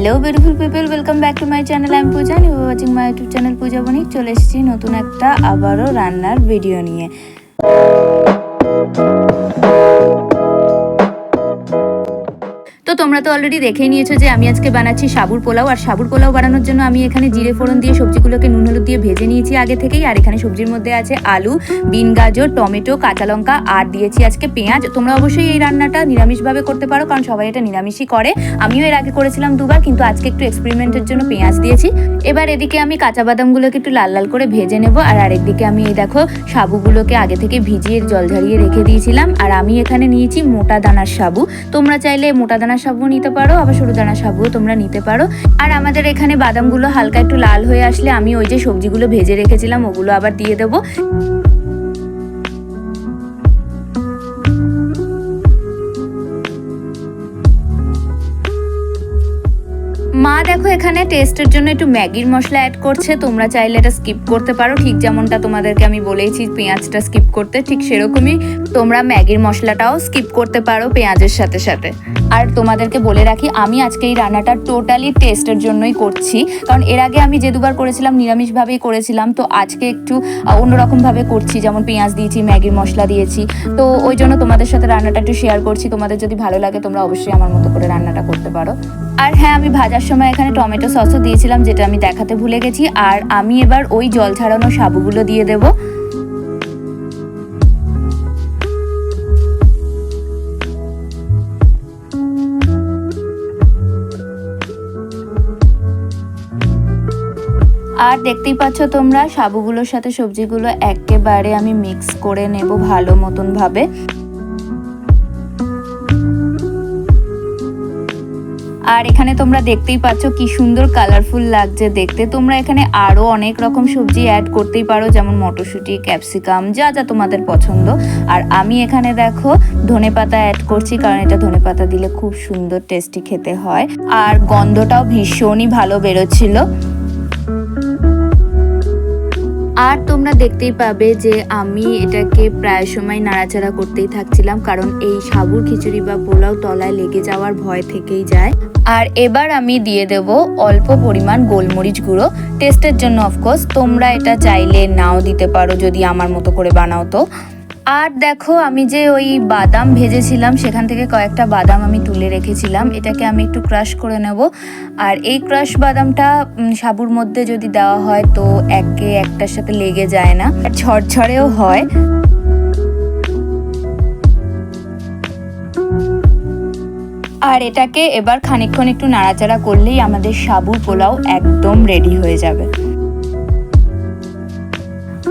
Hello beautiful people, welcome back to my channel. I am Puja, you are watching my YouTube channel Puja Banik. চলে এসেছি নতুন একটা আবারও রান্নার ভিডিও নিয়ে। তো তোমরা তো অলরেডি দেখেই নিয়েছো যে আমি আজকে বানাচ্ছি সাবুর পোলাও। আর সাবুর পোলাও বানানোর জন্য আমি এখানে জিরে ফোড়ন দিয়ে সবজিগুলোকে নুন হলুদ দিয়ে ভেজে নিয়েছি আগে থেকেই। আর এখানে সবজির মধ্যে আছে আলু, বিন, গাজর, টমেটো, কাঁচা লঙ্কা আর দিয়েছি আজকে পেঁয়াজ। তোমরা অবশ্যই এই রান্নাটা নিরামিষভাবে করতে পারো, কারণ সবাই এটা নিরামিষই করে। আমিও এর আগে করেছিলাম দুবার, কিন্তু আজকে একটু এক্সপেরিমেন্টের জন্য পেঁয়াজ দিয়েছি। এবার এদিকে আমি কাঁচা বাদামগুলোকে একটু লাল লাল করে ভেজে নেব। আর আরেকদিকে আমি এই দেখো সাবুগুলোকে আগে থেকে ভিজিয়ে জল ঝরিয়ে রেখে দিয়েছিলাম। আর আমি এখানে নিয়েছি মোটা দানার সাবু। তোমরা চাইলে মোটা দানার সাবু নিতে পারো, আবার সরু দানার সাবুও তোমরা নিতে পারো। আর আমাদের এখানে বাদামগুলো হালকা একটু লাল হয়ে আসলে আমি ওই যে সবজিগুলো ভেজে রেখেছিলাম ওগুলো আবার দিয়ে দেবো। মা দেখো এখানে টেস্টের জন্য একটু ম্যাগির মশলা অ্যাড করছে। তোমরা চাইলে এটা স্কিপ করতে পারো, ঠিক যেমনটা তোমাদেরকে আমি বলেইছি পেঁয়াজটা স্কিপ করতে, ঠিক সেরকমই তোমরা ম্যাগির মশলাটাও স্কিপ করতে পারো পেঁয়াজের সাথে সাথে। আর তোমাদেরকে বলে রাখি, আমি আজকে এই রান্নাটা টোটালি টেস্টের জন্যই করছি, কারণ এর আগে আমি যে দুবার করেছিলাম নিরামিষভাবেই করেছিলাম। তো আজকে একটু অন্যরকমভাবে করছি, যেমন পেঁয়াজ দিয়েছি, ম্যাগির মশলা দিয়েছি। তো ওই জন্য তোমাদের সাথে রান্নাটা একটু শেয়ার করছি। তোমাদের যদি ভালো লাগে তোমরা অবশ্যই আমার মতো করে রান্নাটা করতে পারো। আর হ্যাঁ, আমি ভাজার সময় এখানে টমেটো সসও দিয়েছিলাম, যেটা আমি দেখাতে ভুলে গেছি। আর আমি এবার ওই জল ছাড়ানো সাবুগুলো দিয়ে দেব। আর দেখতেই পাচ্ছ তোমরা সাবুগুলোর সাথে সবজিগুলো একেবারে আমি মিক্স করে নেব ভালো মতন ভাবে। আর এখানে তোমরা দেখতেই পাচ্ছ কি সুন্দর কালারফুল লাগছে দেখতে। তোমরা এখানে আরো অনেক রকম সবজি অ্যাড করতেই পারো, যেমন মটরশুঁটি, ক্যাপসিকাম, যা যা তোমাদের পছন্দ। আর আমি এখানে দেখো ধনেপাতা অ্যাড করছি, কারণ এটা ধনেপাতা দিলে খুব সুন্দর টেস্টি খেতে হয়। আর গন্ধটাও ভীষণই ভালো বেরোচ্ছিল। আর তোমরা দেখতেই পাবে যে আমি এটাকে প্রায় সময় নাড়াচাড়া করতেই থাকছিলাম, কারণ এই সাবুর খিচুড়ি বা পোলাও তলায় লেগে যাওয়ার ভয় থেকেই যায়। আর এবার আমি দিয়ে দেব অল্প পরিমাণ গোলমরিচ গুঁড়ো টেস্টের জন্য। অফকোর্স তোমরা এটা চাইলে নাও দিতে পারো যদি আমার মতো করে বানাও তো। আর দেখো আমি যে ওই বাদাম ভেজেছিলাম সেখান থেকে কয়েকটা বাদাম আমি তুলে রেখেছিলাম, এটাকে আমি একটু ক্রাশ করে নেব। আর এই ক্রাশ বাদামটা সাবুর মধ্যে যদি দেওয়া হয় তো একে একটার সাথে লেগে যায় না, আর ঝরঝরেও হয়। আর এটাকে এবার খানিকক্ষণ একটু নাড়াচাড়া করলেই আমাদের সাবুর পোলাও একদম রেডি হয়ে যাবে।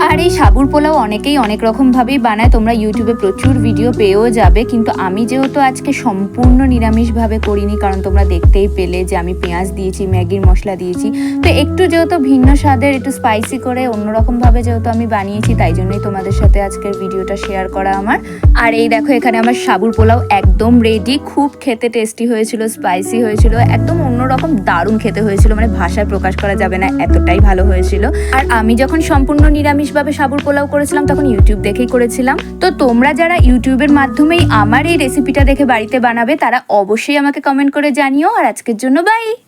আর এই সাবুর পোলাও অনেকেই অনেক রকমভাবেই বানায়, তোমরা ইউটিউবে প্রচুর ভিডিও পেয়েও যাবে। কিন্তু আমি যেহেতু আজকে সম্পূর্ণ নিরামিষভাবে করিনি, কারণ তোমরা দেখতেই পেলে যে আমি পেঁয়াজ দিয়েছি, ম্যাগির মশলা দিয়েছি। তো একটু যেহেতু ভিন্ন স্বাদের, একটু স্পাইসি করে অন্যরকমভাবে যেহেতু আমি বানিয়েছি, তাই জন্যই তোমাদের সাথে আজকের ভিডিওটা শেয়ার করা আমার। আর এই দেখো এখানে আমার সাবুর পোলাও একদম রেডি। খুব খেতে টেস্টি হয়েছিল, স্পাইসি হয়েছিল, একদম অন্যরকম দারুণ খেতে হয়েছিল, মানে ভাষায় প্রকাশ করা যাবে না, এতটাই ভালো হয়েছিল। আর আমি যখন সম্পূর্ণ নিরামিষভাবে সাবুর পোলাও করেছিলাম তখন ইউটিউব দেখেই করেছিলাম। তো তোমরা যারা ইউটিউবের মাধ্যমেই আমার এই রেসিপিটা দেখে বাড়িতে বানাবে তারা অবশ্যই আমাকে কমেন্ট করে জানিও। আর আজকের জন্য বাই।